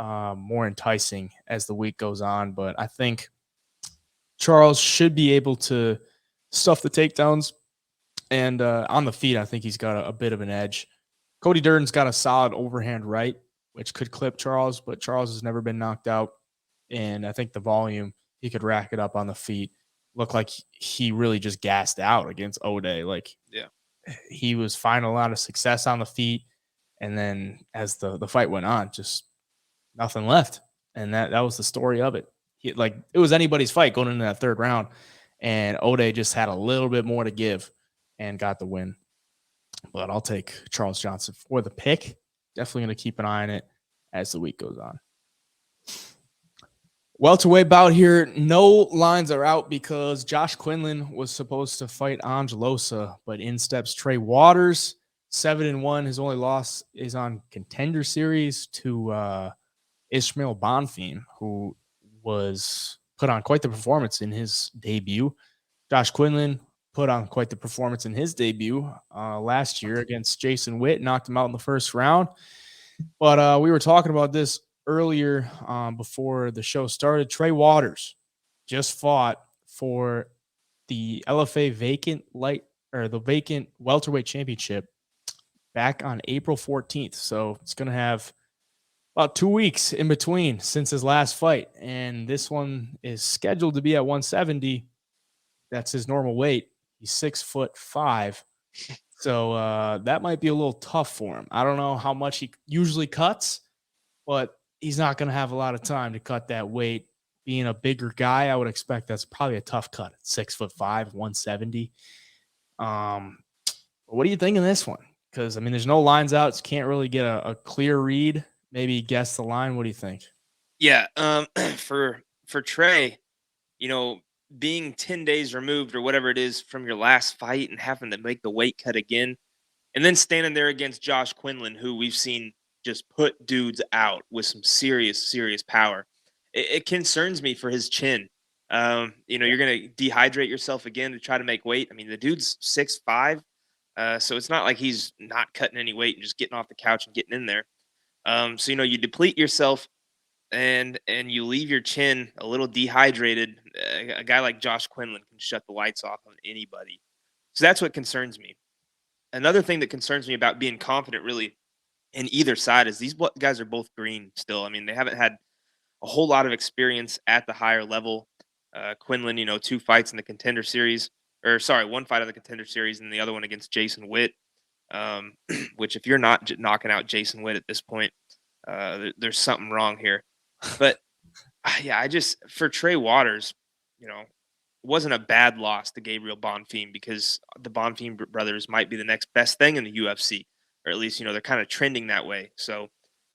more enticing as the week goes on. But I think Charles should be able to stuff the takedowns. And on the feet, I think he's got a bit of an edge. Cody Durden's got a solid overhand right, which could clip Charles, but Charles has never been knocked out. And I think the volume, he could rack it up on the feet. Looked like he really just gassed out against O'Day. Like, yeah, he was finding a lot of success on the feet. And then as the fight went on, just nothing left. And that was the story of it. It was anybody's fight going into that third round. And O'Day just had a little bit more to give and got the win. But I'll take Charles Johnson for the pick. Definitely going to keep an eye on it as the week goes on. Welterweight bout here. No lines are out because Josh Quinlan was supposed to fight Angelosa, but in steps Trey Waters, 7-1. His only loss is on Contender Series to Ismail Bonfim, who was put on quite the performance in his debut. Josh Quinlan put on quite the performance in his debut last year against Jason Witt, knocked him out in the first round. But we were talking about this earlier before the show started. Trey Waters just fought for the LFA vacant welterweight championship back on April 14th. So it's going to have about 2 weeks in between since his last fight. And this one is scheduled to be at 170. That's his normal weight. He's 6'5". So that might be a little tough for him. I don't know how much he usually cuts, but he's not going to have a lot of time to cut that weight. Being a bigger guy, I would expect that's probably a tough cut. 6'5", 170. What do you think of this one? Because, I mean, there's no lines out. So you can't really get a clear read. Maybe guess the line. What do you think? Yeah. For Trey, being 10 days removed or whatever it is from your last fight and having to make the weight cut again, and then standing there against Josh Quinlan, who we've seen just put dudes out with some serious, serious power. It concerns me for his chin. You're going to dehydrate yourself again to try to make weight. I mean, the dude's 6'5", so it's not like he's not cutting any weight and just getting off the couch and getting in there. So you deplete yourself and you leave your chin a little dehydrated. A guy like Josh Quinlan can shut the lights off on anybody. So that's what concerns me. Another thing that concerns me about being confident really in either side is these guys are both green still. I mean, they haven't had a whole lot of experience at the higher level. Quinlan, 2 fights in the Contender Series, one fight in the Contender Series and the other one against Jason Witt. Which if you're not knocking out Jason Witt at this point, there's something wrong here. But yeah, for Trey Waters, it wasn't a bad loss to Gabriel Bonfim because the Bonfim brothers might be the next best thing in the UFC, or at least, they're kind of trending that way. So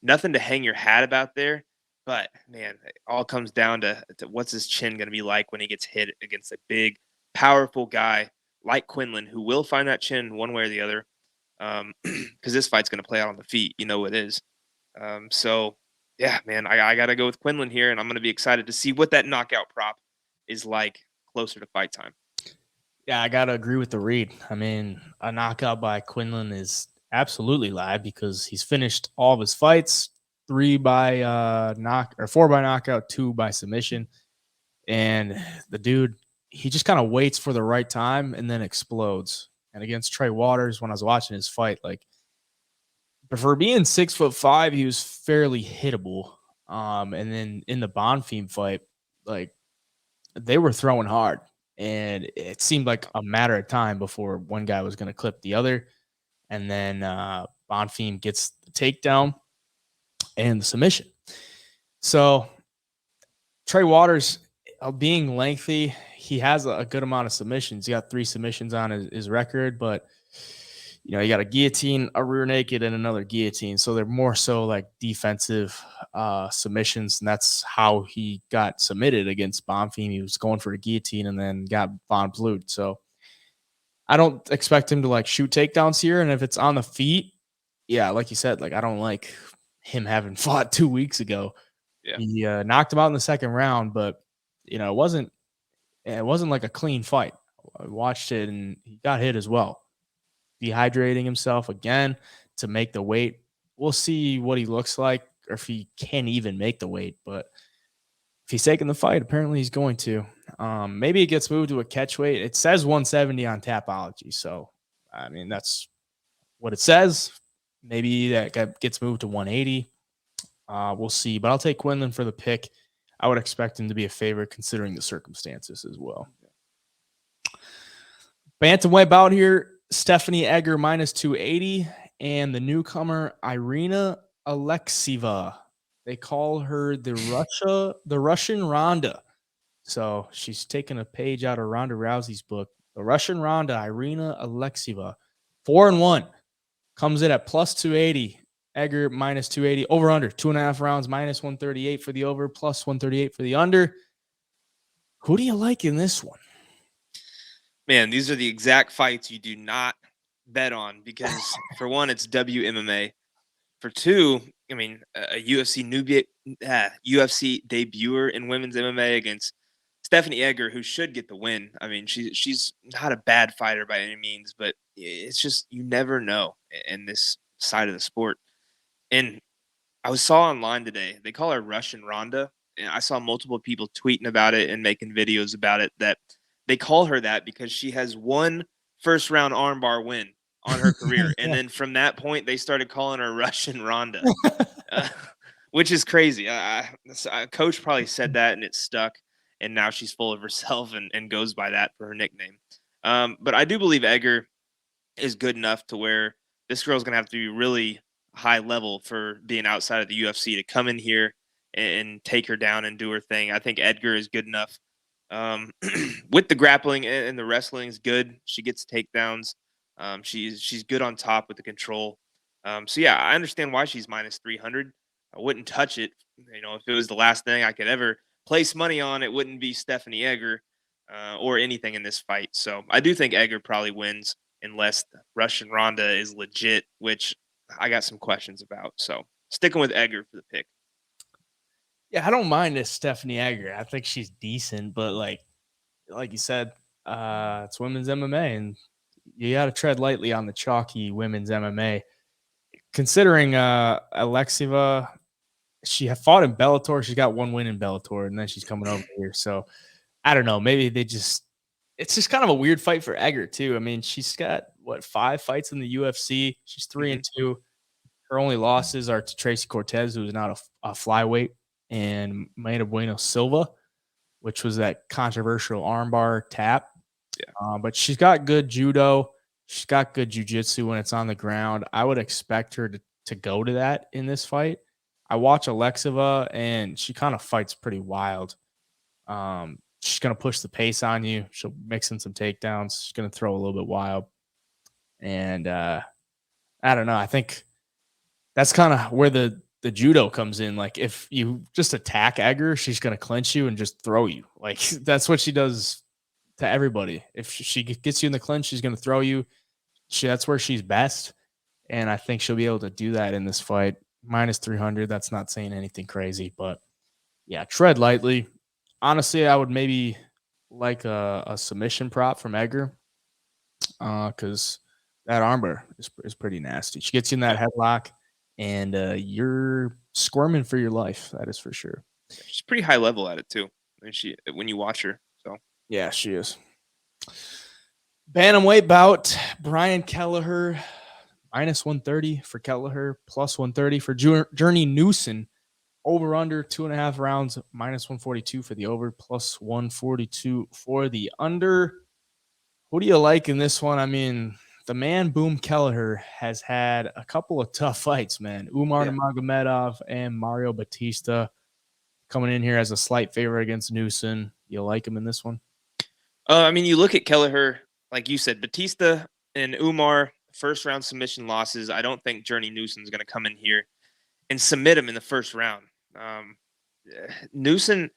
nothing to hang your hat about there. But man, it all comes down to what's his chin going to be like when he gets hit against a big, powerful guy like Quinlan, who will find that chin one way or the other. Because this fight's going to play out on the feet. It is. So, yeah, man, I got to go with Quinlan here, and I'm going to be excited to see what that knockout prop is like closer to fight time. Yeah, I got to agree with the read. I mean, a knockout by Quinlan is absolutely live because he's finished all of his fights, 4 by knockout, 2 by submission. And the dude, he just kind of waits for the right time and then explodes. And against Trey Waters, when I was watching his fight, like, But for being 6'5", he was fairly hittable. And then in the Bonfim fight, like they were throwing hard, and it seemed like a matter of time before one guy was going to clip the other. And then Bonfim gets the takedown and the submission. So Trey Waters, being lengthy, he has a good amount of submissions. He got 3 submissions on his record, but you got a guillotine, a rear naked, and another guillotine. So they're more so like defensive submissions, and that's how he got submitted against Bonfim. He was going for a guillotine and then got Von Blued. So I don't expect him to like shoot takedowns here. And if it's on the feet, yeah, like you said, like I don't like him having fought 2 weeks ago. Yeah. He knocked him out in the second round, but it wasn't like a clean fight. I watched it and he got hit as well. Dehydrating himself again to make the weight. We'll see what he looks like or if he can even make the weight. But if he's taking the fight, apparently he's going to. Maybe it gets moved to a catch weight. It says 170 on Tapology. So, I mean, that's what it says. Maybe that gets moved to 180. We'll see. But I'll take Quinlan for the pick. I would expect him to be a favorite considering the circumstances as well. Bantamweight bout here. Stephanie Egger minus 280 and the newcomer Irina Alekseeva. They call her the Russian Ronda. So she's taking a page out of Ronda Rousey's book. The Russian Ronda, Irina Alekseeva, 4-1, comes in at plus 280. Egger minus 280. Over under 2.5 rounds, minus 138 for the over, plus 138 for the under. Who do you like in this one? Man, these are the exact fights you do not bet on because, for one, it's WMMA. For two, I mean, a UFC debuter in women's MMA against Stephanie Egger, who should get the win. I mean, she's not a bad fighter by any means, but it's just you never know in this side of the sport. And I saw online today, they call her Russian Ronda, and I saw multiple people tweeting about it and making videos about it that they call her that because she has one first-round armbar win on her career. And then from that point, they started calling her Russian Ronda, which is crazy. A coach probably said that, and it stuck, and now she's full of herself and goes by that for her nickname. But I do believe Egger is good enough to where this girl's going to have to be really high level for being outside of the UFC to come in here and take her down and do her thing. I think Edgar is good enough. With the grappling and the wrestling is good. She gets takedowns. She's good on top with the control. So yeah, I understand why she's minus 300. I wouldn't touch it. If it was the last thing I could ever place money on, it wouldn't be Stephanie Egger or anything in this fight. So I do think Egger probably wins unless Russian Ronda is legit, which I got some questions about. So sticking with Egger for the pick. Yeah, I don't mind this Stephanie Egger. I think she's decent, but like you said, it's women's MMA, and you got to tread lightly on the chalky women's MMA. Considering Alekseeva, she had fought in Bellator. She's got one win in Bellator, and then she's coming over here. So I don't know. Maybe it's just kind of a weird fight for Egger too. I mean, she's got 5 fights in the UFC. She's 3-2. Her only losses are to Tracy Cortez, who's not a flyweight, and Maida Bueno Silva, which was that controversial armbar tap. Yeah. But she's got good judo. She's got good jiu-jitsu when it's on the ground. I would expect her to go to that in this fight. I watch Alekseeva, and she kind of fights pretty wild. She's going to push the pace on you. She'll mix in some takedowns. She's going to throw a little bit wild. And I don't know. I think that's kind of where the judo comes in. Like if you just attack Egger, she's going to clinch you and just throw you. Like that's what she does to everybody. If she gets you in the clinch, she's going to throw you. That's where she's best. And I think she'll be able to do that in this fight. Minus 300. That's not saying anything crazy, but yeah, tread lightly. Honestly, I would maybe like a submission prop from Egger because that armbar is pretty nasty. She gets you in that headlock, and you're squirming for your life. That is for sure. She's pretty high level at it too. I mean, when you watch her. So yeah, she is. Bantamweight bout. Brian Kelleher minus 130 for Kelleher, plus 130 for Journey Newson. Over under 2.5 rounds, minus 142 for the over, plus 142 for the under. Who do you like in this one? I mean, the man Boom Kelleher has had a couple of tough fights, man. Umar Nurmagomedov and Mario Batista coming in here as a slight favorite against Newson. You like him in this one? I mean, you look at Kelleher, like you said, Batista and Umar, first round submission losses. I don't think Journey Newson's going to come in here and submit him in the first round. Newson,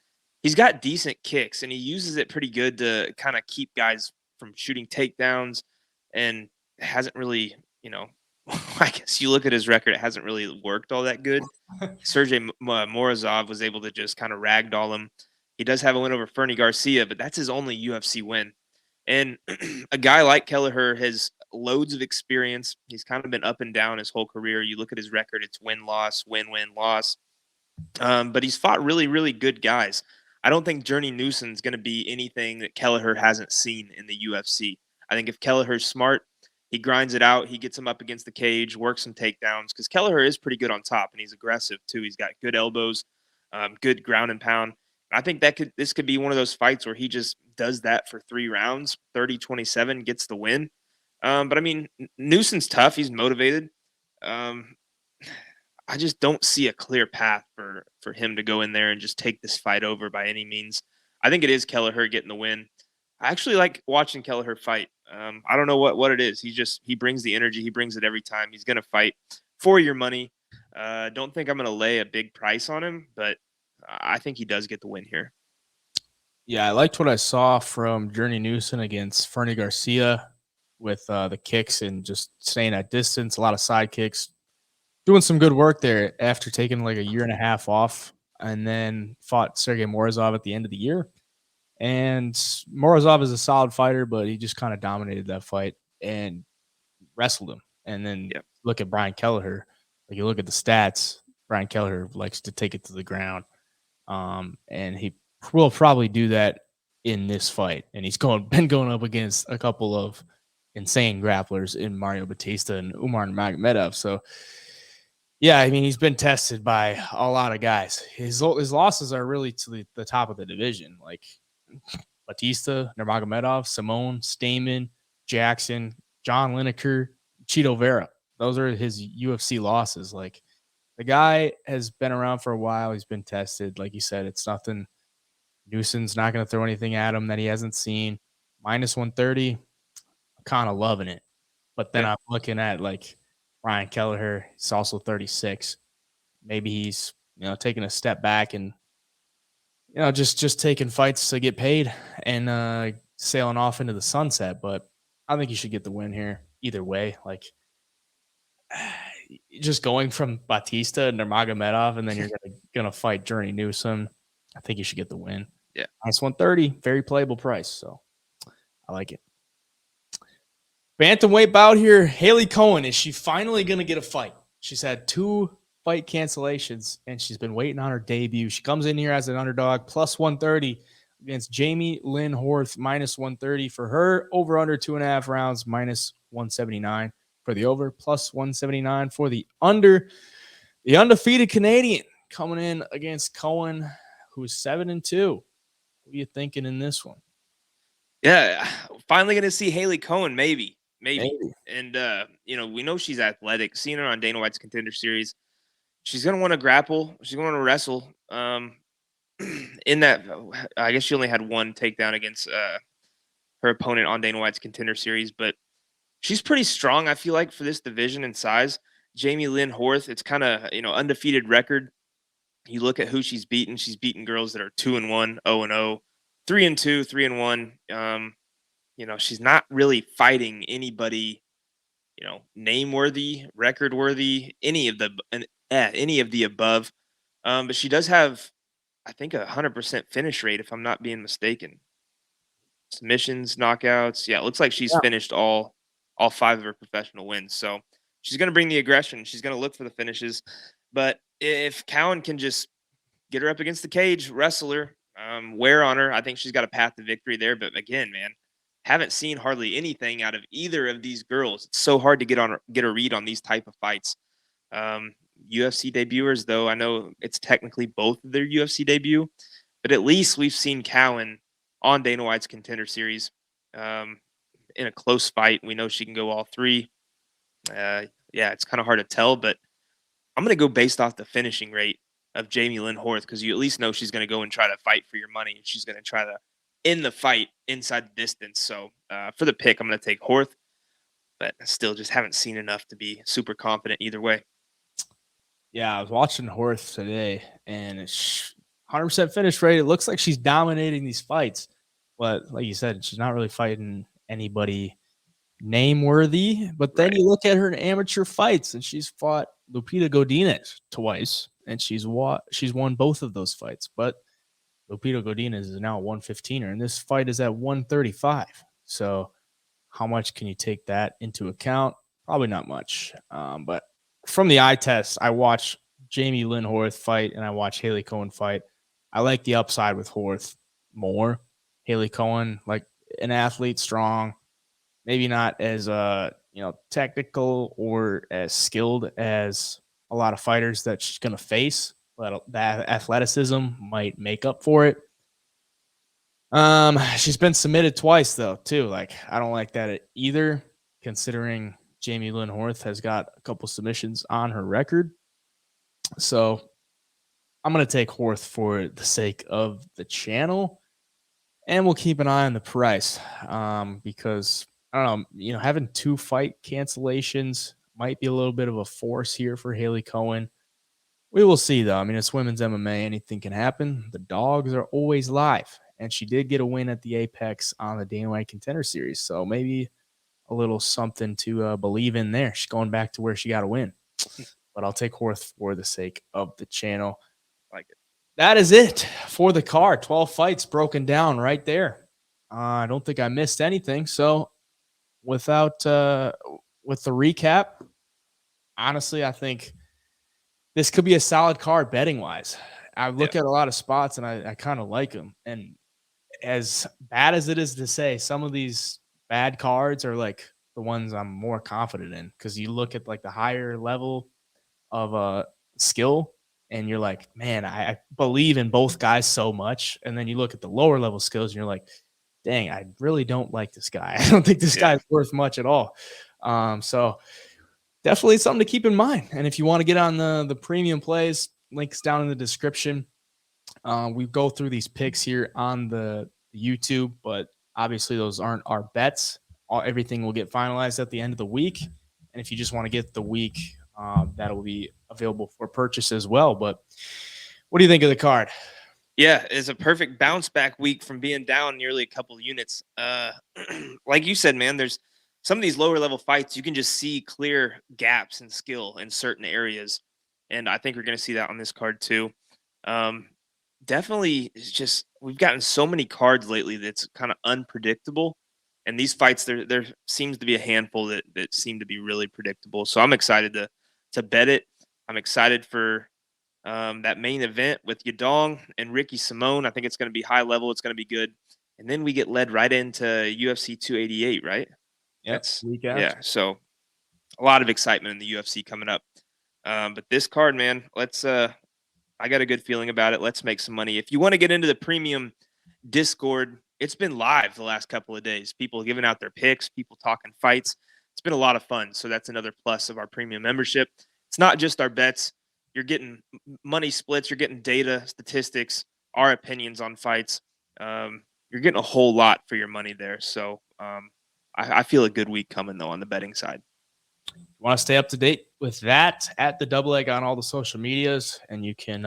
he's got decent kicks and he uses it pretty good to kind of keep guys from shooting takedowns, and hasn't really, I guess you look at his record, it hasn't really worked all that good. Sergey Morozov was able to just kind of ragdoll him. He does have a win over Fernie Garcia, but that's his only UFC win. And a guy like Kelleher has loads of experience. He's kind of been up and down his whole career. You look at his record, it's win-loss, win-win, loss. But he's fought really, really good guys. I don't think Journey Newson's going to be anything that Kelleher hasn't seen in the UFC. I think if Kelleher's smart, he grinds it out. He gets him up against the cage, works some takedowns, because Kelleher is pretty good on top, and he's aggressive too. He's got good elbows, good ground and pound. I think this could be one of those fights where he just does that for 3 rounds, 30-27, gets the win. But I mean, Newson's tough. He's motivated. I just don't see a clear path for him to go in there and just take this fight over by any means. I think it is Kelleher getting the win. I actually like watching Kelleher fight. I don't know what it is. He brings the energy. He brings it every time. He's going to fight for your money. Don't think I'm going to lay a big price on him, but I think he does get the win here. Yeah, I liked what I saw from Journey Newson against Fernie Garcia with the kicks and just staying at distance, a lot of side kicks, doing some good work there after taking like a year and a half off, and then fought Sergey Morozov at the end of the year. And Morozov is a solid fighter, but he just kind of dominated that fight and wrestled him. And then look at Brian Kelleher. Like, you look at the stats, Brian Kelleher likes to take it to the ground. And he will probably do that in this fight. And he's been going up against a couple of insane grapplers in Mario Batista and Umar Nurmagomedov. So, yeah, I mean, he's been tested by a lot of guys. His losses are really to the top of the division, like Batista, Nurmagomedov, Simone, Stamen, Jackson, John Lineker, Chito Vera. Those are his UFC losses. Like, the guy has been around for a while. He's been tested. Like you said, it's nothing. Newson's not going to throw anything at him that he hasn't seen. Minus 130, I'm kind of loving it. But then I'm looking at, like, Brian Kelleher. He's also 36. Maybe he's, taking a step back and, just taking fights to get paid and sailing off into the sunset. But I think he should get the win here either way. Like, just going from Batista and Nurmagomedov, and then you're gonna fight Journey Newson. I think you should get the win. Yeah, minus 130, very playable price. So I like it. Bantamweight bout here. Haley Cowan, is she finally gonna get a fight? She's had 2 fight cancellations, and she's been waiting on her debut. She comes in here as an underdog, plus 130 against Jamie Lynn Horth, minus 130 for her. Over under 2.5 rounds, minus 179 for the over, plus 179 for the under. The undefeated Canadian coming in against Cowan, who's 7-2. What are you thinking in this one? Yeah, finally going to see Haley Cowan, maybe. And, we know she's athletic. Seeing her on Dana White's Contender Series, she's going to want to grapple. She's going to want to wrestle. In that, I guess she only had 1 takedown against her opponent on Dana White's Contender Series, but she's pretty strong, I feel like, for this division and size. Jamie Lynn Horth, it's kind of, undefeated record. You look at who she's beaten. She's beaten girls that are 2-1, 0-0, 3-2, 3-1. She's not really fighting anybody, name-worthy, record-worthy, any of the above. But she does have, I think, 100% finish rate, if I'm not being mistaken. Submissions, knockouts. Yeah, it looks like she's finished all 5 of her professional wins. So she's going to bring the aggression. She's going to look for the finishes. But if Cowan can just get her up against the cage, wrestle her, wear on her, I think she's got a path to victory there. But again, man, Haven't seen hardly anything out of either of these girls. It's so hard to get a read on these type of fights. Um, UFC debuters, though, I know it's technically both of their UFC debut, but at least we've seen Cowan on Dana White's Contender Series in a close fight. We know she can go all three. Yeah, it's kind of hard to tell, but I'm going to go based off the finishing rate of Jamie Lynn Horth because you at least know she's going to go and try to fight for your money, and she's going to try to end the fight inside the distance. So for the pick, I'm going to take Horth, but I still just haven't seen enough to be super confident either way. Yeah, I was watching Horth today, and it's 100% finish rate. It looks like she's dominating these fights, but like you said, she's not really fighting anybody name worthy. But then you look at her in amateur fights, and she's fought Lupita Godinez twice, and she's won both of those fights. But Lupita Godinez is now a 115er, and this fight is at 135. So how much can you take that into account? Probably not much. But from the eye test, I watch Jamie Lynn Horth fight and I watch Haley Cowan fight. I like the upside with Horth more. Haley Cowan, like an athlete, strong, maybe not as technical or as skilled as a lot of fighters that she's going to face, but that athleticism might make up for it. She's been submitted twice though, too. Like, I don't like that either, considering Jamie Lynn Horth has got a couple submissions on her record. So I'm going to take Horth for the sake of the channel, and we'll keep an eye on the price because I don't know, having 2 fight cancellations might be a little bit of a force here for Haley Cowan. We will see, though. I mean, it's women's MMA. Anything can happen. The dogs are always live, and she did get a win at the Apex on the Dana White Contender Series, so maybe a little something to believe in there. She's going back to where she got a win. But I'll take Horth for the sake of the channel. Like it. That is it for the card. 12 fights broken down right there. I don't think I missed anything. So with the recap, honestly, I think this could be a solid card betting-wise. I look at a lot of spots, and I kind of like them. And as bad as it is to say, some of these bad cards are like the ones I'm more confident in, because you look at like the higher level of skill, and you're like, man, I believe in both guys so much. And then you look at the lower level skills, and you're like, dang, I really don't like this guy. I don't think this guy's worth much at all. So definitely something to keep in mind. And if you want to get on the premium plays, links down in the description. We go through these picks here on the YouTube, but obviously those aren't our bets. Everything will get finalized at the end of the week. And if you just want to get the week, that'll be available for purchase as well. But what do you think of the card? Yeah, it's a perfect bounce back week from being down nearly a couple of units. Like you said, man, there's some of these lower level fights, you can just see clear gaps in skill in certain areas. And I think we're going to see that on this card too. Definitely, it's just we've gotten so many cards lately that's kind of unpredictable. And these fights, there seems to be a handful that seem to be really predictable. So I'm excited to bet it. I'm excited for that main event with Yadong and Ricky Simone. I think it's going to be high level. It's going to be good. And then we get led right into UFC 288, right? Yeah. So a lot of excitement in the UFC coming up. But this card, man, I got a good feeling about it. Let's make some money. If you want to get into the premium Discord, it's been live the last couple of days. People giving out their picks, people talking fights. It's been a lot of fun. So that's another plus of our premium membership. It's not just our bets. You're getting money splits. You're getting data, statistics, our opinions on fights. You're getting a whole lot for your money there. So I feel a good week coming, though, on the betting side. You want to stay up to date with that, at the Double Egg on all the social medias, and you can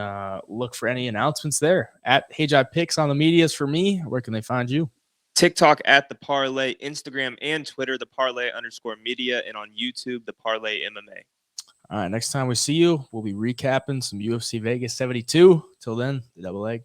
look for any announcements there at HeyJai Picks on the medias. For me, where can they find you? TikTok at The Parlay, Instagram and Twitter, The Parlay_media, and on YouTube, The Parlay MMA. All right, next time we see you, we'll be recapping some UFC Vegas 72. Till then, the Double Egg.